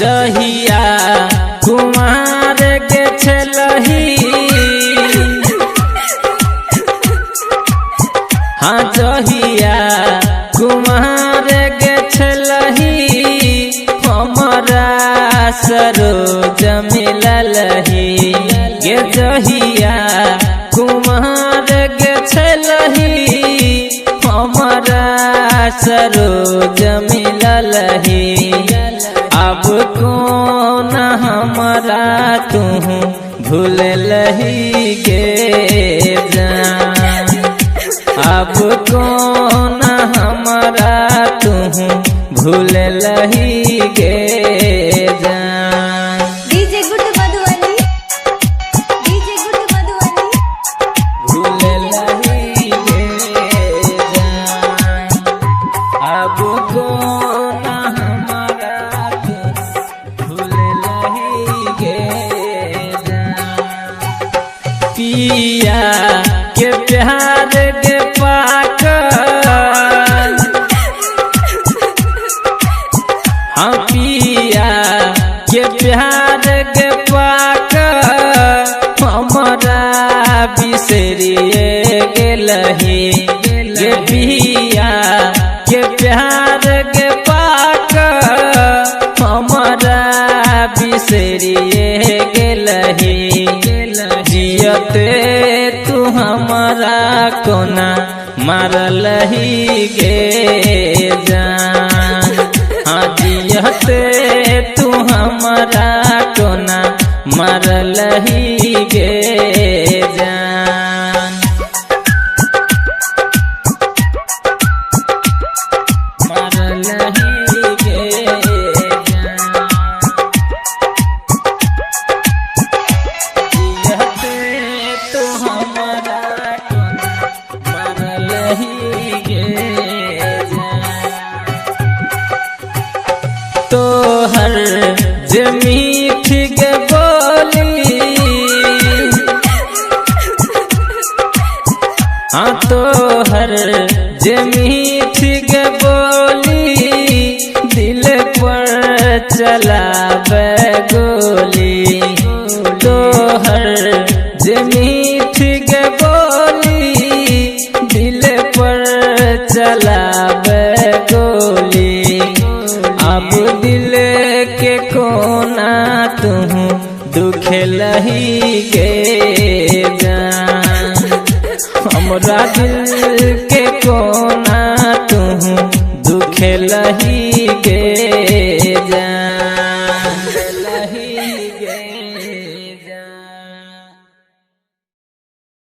जहिया कुमार के छलही हाँ जहिया कुमार के छलही हमारा सरोज मिललही गे जहिया कुमार के छलही हमारा सरोज मिललही अब कौन हमारा तू भूललही गे जान अब कौन हमारा तू भूललही गे जान डीजे गुड मधुबनी भूललही गे जान अब कौन हमारा तू भूललही गे जान पिया के प्यार के पाकर हाँ पिया के प्यार के पाकर हमारा बिसरिए गेलही गे पिया के प्यार के पाकर हमारा बिसरिए गेलही जियते तू हमारा कोना मारलही गे जान हाँ जियते तू हमारा कोना मारलही गे जान मारलही गे जान जियते तू हमारा कोना मारलही गे तोहर जे मीठ के बोली हाँ तोहर जे मीठ के बोली दिल पर चलावे गोली तोहर जे मीठ के बोली दिल पर चलावे गोली अब दिल के कोना तू दुखलही गे जान हमरा दिल